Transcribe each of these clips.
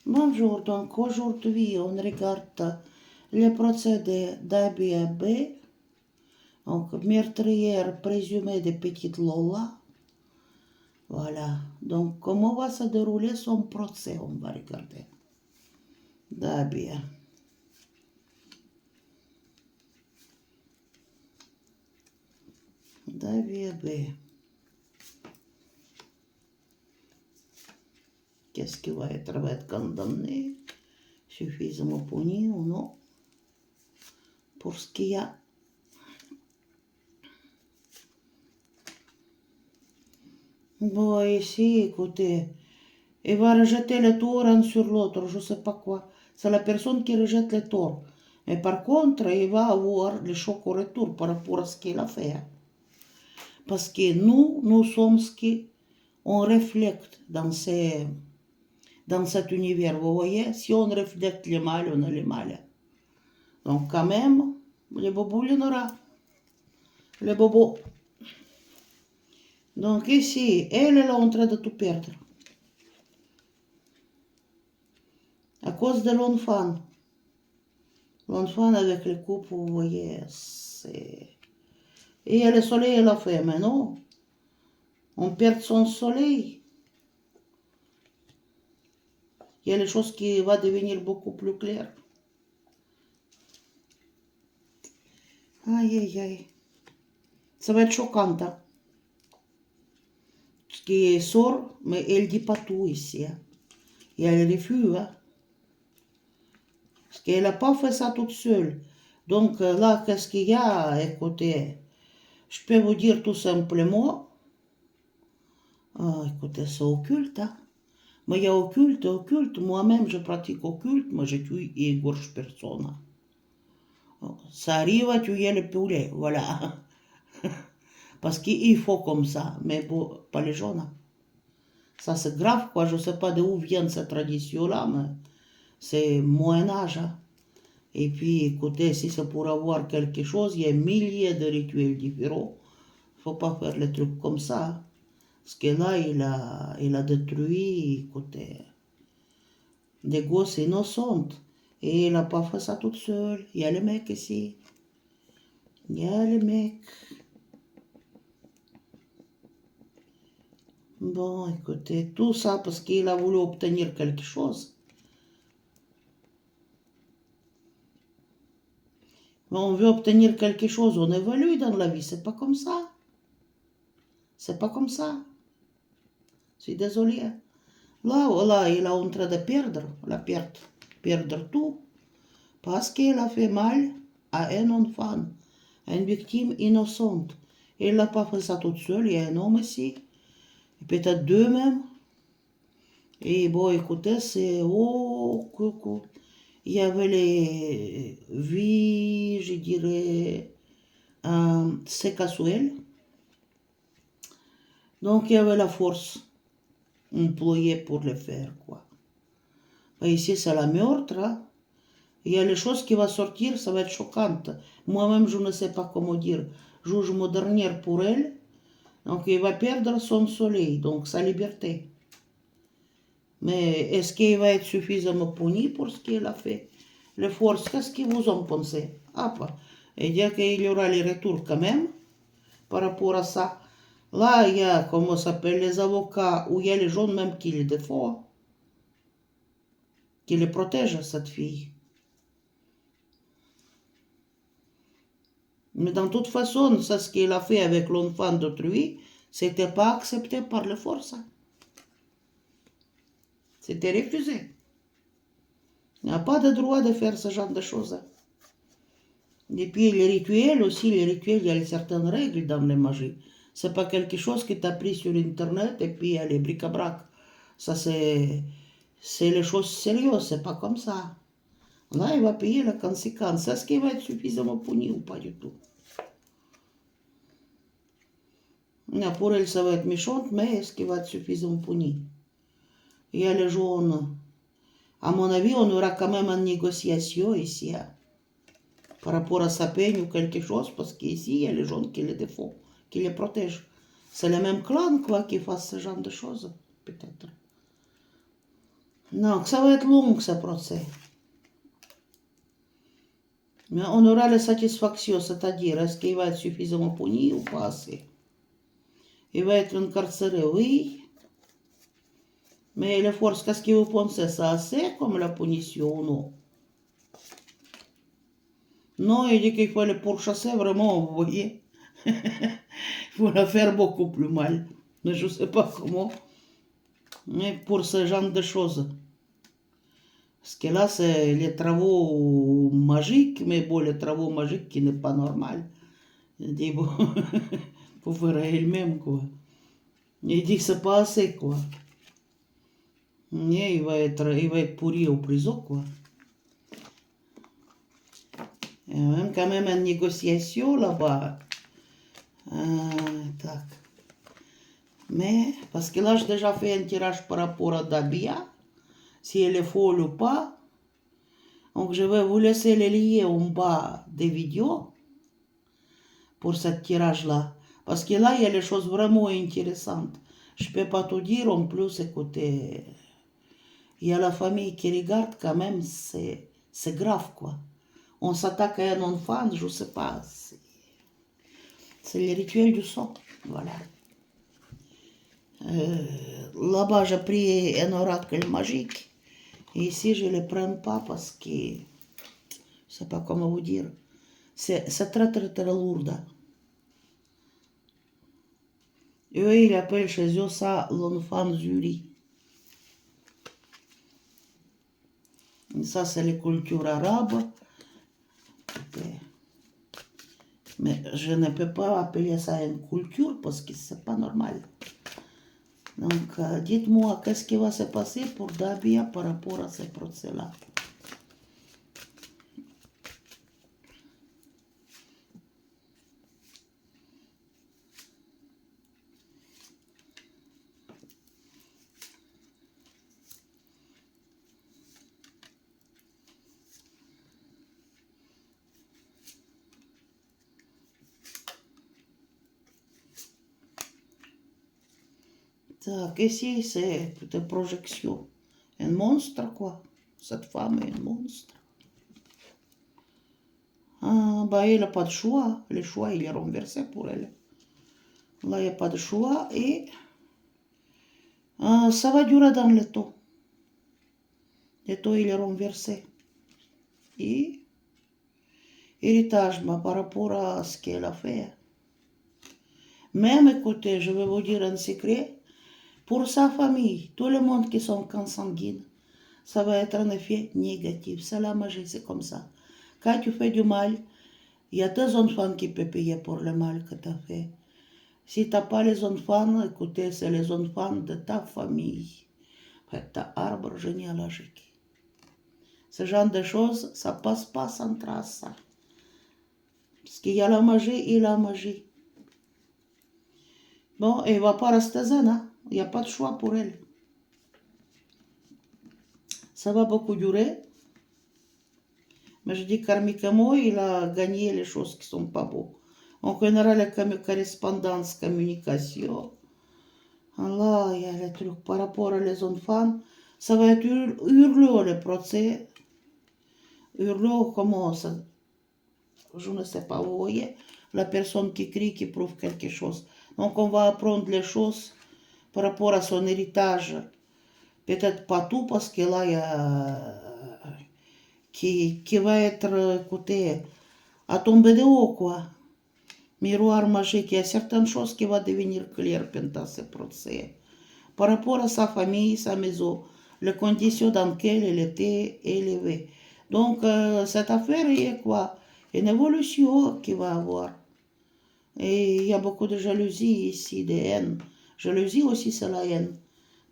Bonjour, donc aujourd'hui on regarde le procédé d'ABAB, donc meurtrière présumée de petite Lola. Voilà, donc comment va se dérouler son procès, on va regarder. D'ABA. d'ABAB. Qu'est-ce qui va être condamné? Suffisamment puni ou non? Pour ce qu'il y a. Bon, ici, écoutez, il va rejeter les torts un sur l'autre, je sais pas quoi. C'est la personne qui rejette les torts. Mais par contre, il va avoir le choc au retour par rapport à ce qu'il a fait. Parce que nous sommes ce qu'on reflète dans cet univers. Vous voyez, si on reflète le mal, on a le mal. Donc quand même, le bobo, il y en aura. Le bobo. Donc ici, elle est en train de tout perdre. À cause de l'enfant. L'enfant avec le couple, vous voyez, c'est... Et il y a le soleil et la femme, mais non. On perd son soleil. Il y a les choses qui vont devenir beaucoup plus claires. Aïe, aïe, aïe. Ça va être choquant, hein. Ce qui sort, mais elle ne dit pas tout ici. Hein. Il y a le refus, hein. Parce qu'elle n'a pas fait ça toute seule. Donc là, qu'est-ce qu'il y a? Écoutez, je peux vous dire tout simplement, écoutez, c'est occulte, hein. Mais il y a occulte. Moi-même, je pratique occulte, moi je tue et égorge personne. Ça arrive à tuer le poulet, voilà. Parce qu'il faut comme ça, mais bon, pas les jeunes. Ça c'est grave, quoi. Je ne sais pas d'où vient cette tradition-là, mais c'est Moyen-Âge. Hein. Et puis, écoutez, si c'est pour avoir quelque chose, il y a milliers de rituels différents. Il ne faut pas faire les trucs comme ça. Parce que là, il a détruit, écoutez, des gosses innocents. Et il n'a pas fait ça toute seule. Il y a les mecs ici. Il y a les mecs. Bon, écoutez, tout ça parce qu'il a voulu obtenir quelque chose. Mais on veut obtenir quelque chose, on évolue dans la vie, c'est pas comme ça. C'est pas comme ça. Je suis désolée. Là, voilà, il est en train de perdre tout. Parce qu'il a fait mal à un enfant, à une victime innocente. Il n'a pas fait ça toute seule, il y a un homme ici, peut-être deux même. Et bon, écoutez, c'est... Oh, coucou. Il y avait les vies, je dirais, séquentielles. Donc, il y avait la force employée pour le faire, quoi. Et ici, c'est la meurtre. Hein. Il y a les choses qui vont sortir, ça va être choquante. Moi-même, je ne sais pas comment dire. Juge mon dernier pour elle. Donc, il va perdre son soleil, donc sa liberté. Mais est-ce qu'il va être suffisamment puni pour ce qu'il a fait? Les forces, qu'est-ce qu'ils vous ont pensé? Ah, pas. Et dire qu'il y aura les retours quand même par rapport à ça. Là, il y a, comment ça s'appelle, les avocats, où il y a les gens même qui les défendent, qui les protègent, cette fille. Mais de toute façon, ça, ce qu'il a fait avec l'enfant d'autrui, c'était pas accepté par les forces. C'était refusé. Il n'y a pas de droit de faire ce genre de choses. Et puis les rituels aussi, il y a certaines règles dans les magies. C'est pas quelque chose que tu as pris sur Internet et puis allez, bric-à-brac. Ça, c'est les choses sérieuses, c'est pas comme ça. Là, il va payer la conséquence. Est-ce qu'il va être suffisamment puni ou pas du tout? Pour elle, ça va être méchant, mais est-ce qu'il va être suffisamment puni? Il y a les jaunes. À mon avis, on aura quand même une négociation ici. Hein, par rapport à sa peine ou quelque chose, parce qu'ici, il y a les gens qui les défendent, qui les protègent. C'est le même clan, quoi, qui fasse ce genre de choses, peut-être. Donc, ça va être long, ce procès. Mais on aura la satisfaction, c'est-à-dire, est-ce qu'il va être suffisamment puni ou pas assez? Il va être incarcéré, oui. Mais les forces, qu'est-ce que vous pensez? C'est assez comme la punition ou non? Non, il dit qu'il faut le pourchasser vraiment, vous voyez. Il faut la faire beaucoup plus mal. Mais je ne sais pas comment. Mais pour ce genre de choses. Parce que là, c'est les travaux magiques, mais bon, les travaux magiques qui n'est pas normal. Il dit, bon, faut faire elle-même, quoi. Il dit que c'est pas assez, quoi. Et il va être pourri au prison, quoi. Il y a même quand même une négociation là-bas. Tac. Mais, parce que là, j'ai déjà fait un tirage par rapport à Dabia, si elle est folle ou pas. Donc, je vais vous laisser les liens en bas des vidéos pour ce tirage-là. Parce que là, il y a les choses vraiment intéressantes. Je ne peux pas tout dire, en plus, écoutez, il y a la famille qui regarde quand même, c'est grave, quoi. On s'attaque à un enfant, je ne sais pas, c'est le rituel du sang, voilà. Là-bas, j'ai pris un oracle magique. Et ici, je ne le prends pas parce que, je ne sais pas comment vous dire, c'est très très très lourd. Eux, ils appellent chez eux ça l'enfant Zuri. Et ça, c'est les cultures arabes. Mais je ne peux pas appeler ça une culture parce que c'est pas normal. Donc, dites-moi, qu'est-ce qui va se passer pour Dabia par rapport à ce procès-là? Так, ici, c'est des projections. Un monstre, quoi. Cette femme est un monstre. Ah, bah, elle n'a pas de choix. Le choix, il est renversé pour elle. Là, il n'y a pas de choix et ça va durer dans le temps. Le temps, il est renversé. Et héritage, bah, par rapport à ce qu'elle a fait. Même, écoutez, je vais vous dire un secret. Pour sa famille, tout le monde qui sont consanguines, ça va être un effet négatif. C'est la magie, c'est comme ça. Quand tu fais du mal, il y a tes enfants qui peuvent payer pour le mal que tu as fait. Si tu n'as pas les enfants, écoutez, c'est les enfants de ta famille. Ta arbre généalogique. Ce genre de choses, ça passe pas sans trace. Parce qu'il y a la magie et la magie. Bon, elle ne va pas rester zen, hein? Il n'y a pas de choix pour elle. Ça va beaucoup durer. Mais je dis karmiquement, il a gagné les choses qui sont pas beaux. On connaîtra la correspondance, communication. Là, il y a les trucs par rapport à les enfants. Ça va être hurlant le procès. Hurlant, comment ça? Je ne sais pas, vous voyez, la personne qui crie, qui prouve quelque chose. Donc on va apprendre les choses par rapport à son héritage. Peut-être pas tout, parce que là, il y a qui va être, écoutez, à tomber de haut, quoi. Miroir magique, il y a certaines choses qui vont devenir claires pendant ce procès. Par rapport à sa famille, sa maison, les conditions dans lesquelles elle était élevée. Donc, cette affaire est quoi? Une évolution qu'il va avoir. Et il y a beaucoup de jalousie ici, de haine. Jalousie aussi, c'est la haine.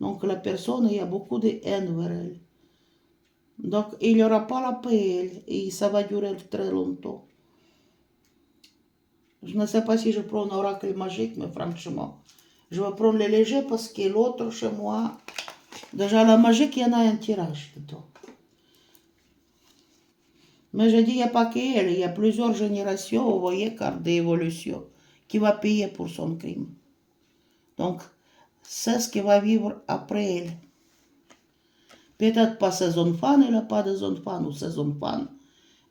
Donc, la personne, il y a beaucoup de haine vers elle. Donc, il n'y aura pas la paix et ça va durer très longtemps. Je ne sais pas si je prends un oracle magique, mais franchement, je vais prendre le léger parce que l'autre chez moi, déjà la magique, il y en a un tirage dedans. Mais je dis, il n'y a pas qu'elle, il y a plusieurs générations, vous voyez, carte d'évolution, qui va payer pour son crime. Donc, c'est ce qui va vivre après elle. Peut-être pas saison fan, il n'a pas de zone fan ou saison fan.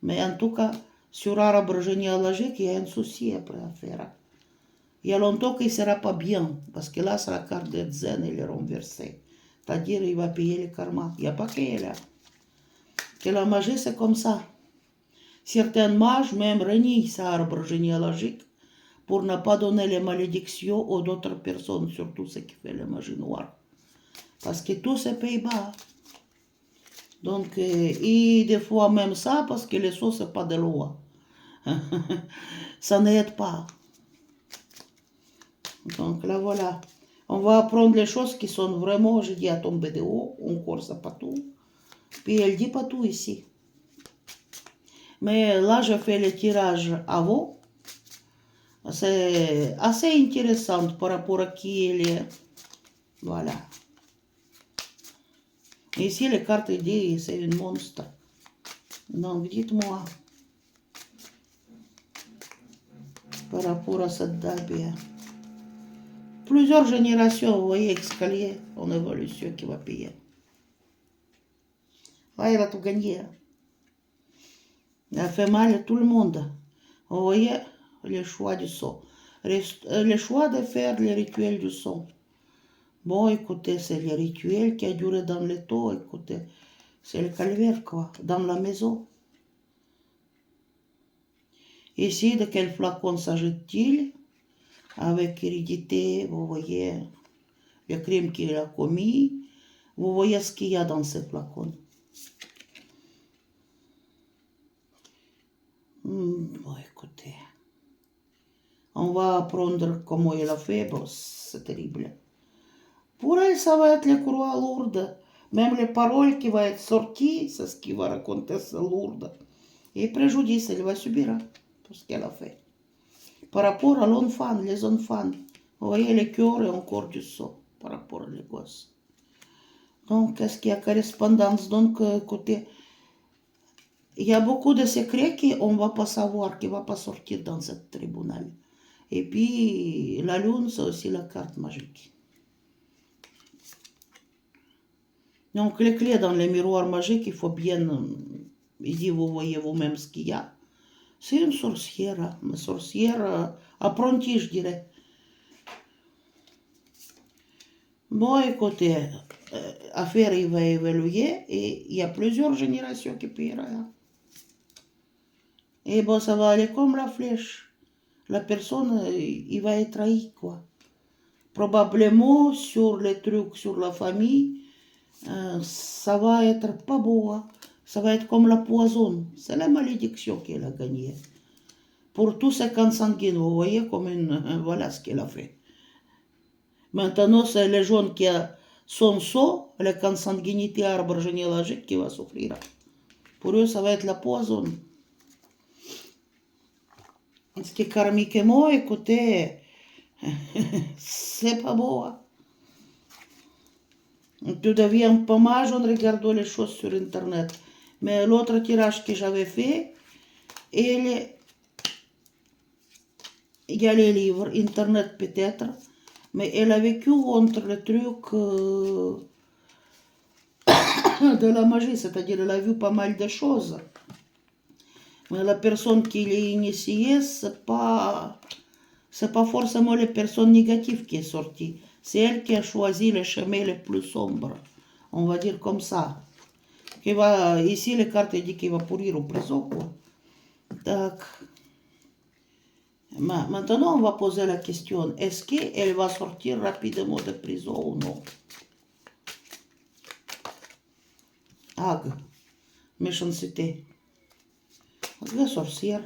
Mais en tout cas, sur arbre généalogique, il y a un souci après à faire. Il y a longtemps qu'il ne sera pas bien, parce que là, c'est la carte de Zen, elle est renversée. C'est-à-dire, il va payer le karma. Il n'y a pas qu'elle. Que la magie, c'est comme ça. Certains mages même renient cet arbre généalogique pour ne pas donner les malédictions aux autres personnes, surtout ceux qui font la magie noire. Parce que tout se paye bas. Donc, et des fois même ça, parce que les choses, ce n'est pas de loi. Ça n'aide pas. Donc là, voilà. On va apprendre les choses qui sont vraiment, je dis à ton BDO, encore ça pas tout. Puis elle dit pas tout ici. Mais là, je fais le tirage avant. C'est assez intéressant par rapport à qui elle est. Voilà. Ici, les cartes disent c'est une monstre. Donc, dites-moi. Par rapport à cette dame. Plusieurs générations, vous voyez, escalier en évolution qui va payer. Ah, elle a tout gagné. Elle a fait mal à tout le monde. Vous voyez, le choix du sang. Le choix de faire le rituel du sang. Bon, écoutez, c'est le rituel qui a duré dans le temps, écoutez. C'est le calvaire, quoi, dans la maison. Ici, de quel flacon s'agit-il? Avec hérédité, vous voyez le crime qu'il a commis. Vous voyez ce qu'il y a dans ce flacon. Bon, écoutez. On va apprendre comment il a fait. Bon, c'est terrible. Pour elle, ça va être les croix lourdes. Même les paroles qui vont être sorties, c'est ce qui va raconter, c'est lourd. Et préjudice, elle va subir tout ce qu'elle a fait. Par rapport à l'enfant, les enfants, vous voyez, le cœur et encore du sang par rapport aux gosses. Donc, est-ce qu'il y a correspondance? Donc, écoutez, il y a beaucoup de secrets qu'on ne va pas savoir, qui ne vont pas sortir dans ce tribunal. Et puis, la lune, c'est aussi la carte magique. Donc, les clés dans les miroirs magiques, il faut bien, ici, vous voyez vous-même ce qu'il y a. C'est une sorcière, apprentie, je dirais. Bon, écoutez, affaire, il va évoluer et il y a plusieurs générations qui paieront. Et bon, ça va aller comme la flèche. La personne, il va être trahi, quoi. Probablement, sur les trucs, sur la famille, ça va être pas beau. Ça va être comme la poison. C'est la malédiction qu'elle a gagnée. Pour tous ces consanguines, vous voyez, comme voilà ce qu'elle a fait. Maintenant, c'est les gens qui ont son sang, la consanguinité arbre généalogique qui va souffrir. Pour eux, ça va être la poison. Ce qui est karmiquement, écoutez, c'est pas beau. Tu deviens pas mal en regardant les choses sur Internet. Mais l'autre tirage que j'avais fait, il y a les livres, Internet peut-être, mais elle a vécu entre le truc de la magie, c'est-à-dire elle a vu pas mal de choses. Mais la personne qui l'a initiée, c'est pas forcément les personnes négatives qui est sortie. C'est elle qui a choisi le chemin le plus sombre. On va dire comme ça. Ici, les cartes disent qu'il va pourrir au prison, quoi. Donc, maintenant, on va poser la question. Est-ce qu'elle va sortir rapidement de prison ou non? Hague. Méchanceté. La sorcière.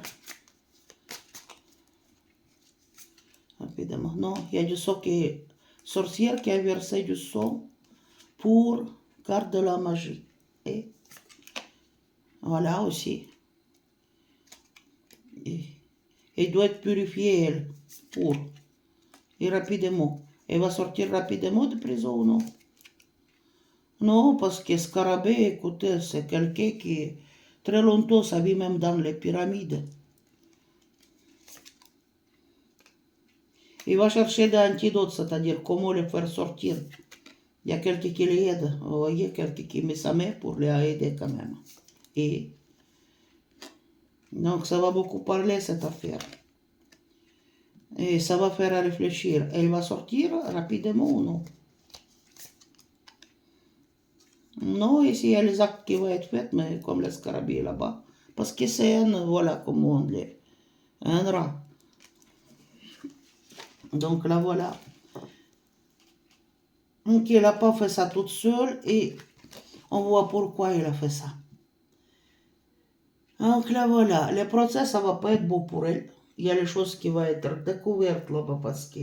Rapidement. Non, il y a du sang sorcière qui a versé du sang pour garder la magie. Et voilà aussi. Elle doit être purifiée, elle, pour. Et rapidement. Elle va sortir rapidement de prison ou non? Non, parce que Scarabée, écoutez, c'est quelqu'un qui très longtemps ça vit même dans les pyramides. Il va chercher des antidotes, c'est-à-dire comment le faire sortir Il y a quelqu'un qui les aide. Vous voyez, quelqu'un qui met sa main pour les aider quand même. Et donc, ça va beaucoup parler, cette affaire. Et ça va faire réfléchir. Elle va sortir rapidement ou non? Non, ici, il y a les actes qui vont être faits, mais comme le scarabée là-bas. Parce que c'est voilà, comment on dit, un rat. Donc là, voilà. Donc, il n'a pas fait ça toute seule et on voit pourquoi il a fait ça. Donc là, voilà. Le procès, ça va pas être beau pour elle. Il y a les choses qui vont être découvertes là-bas parce que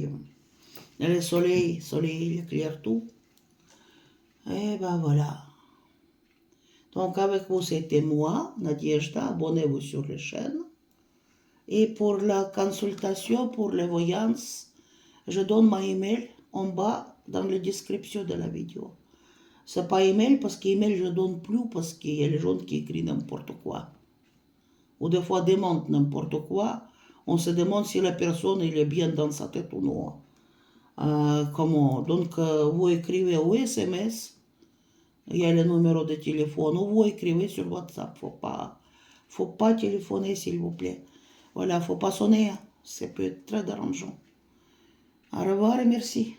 le soleil, il éclaire tout. Et ben voilà. Donc avec vous, c'était moi, Nadiejda. Abonnez-vous sur la chaîne. Et pour la consultation, pour les voyances, je donne ma email en bas dans la description de la vidéo. C'est pas email parce qu'email je donne plus parce qu'il y a les gens qui écrivent n'importe quoi. Ou des fois demandent n'importe quoi. On se demande si la personne il est bien dans sa tête ou non. Comment? Donc vous écrivez au SMS, il y a le numéro de téléphone, ou vous écrivez sur WhatsApp. Faut pas téléphoner s'il vous plaît. Voilà, faut pas sonner, hein. Ça peut être très dérangeant. Au revoir et merci.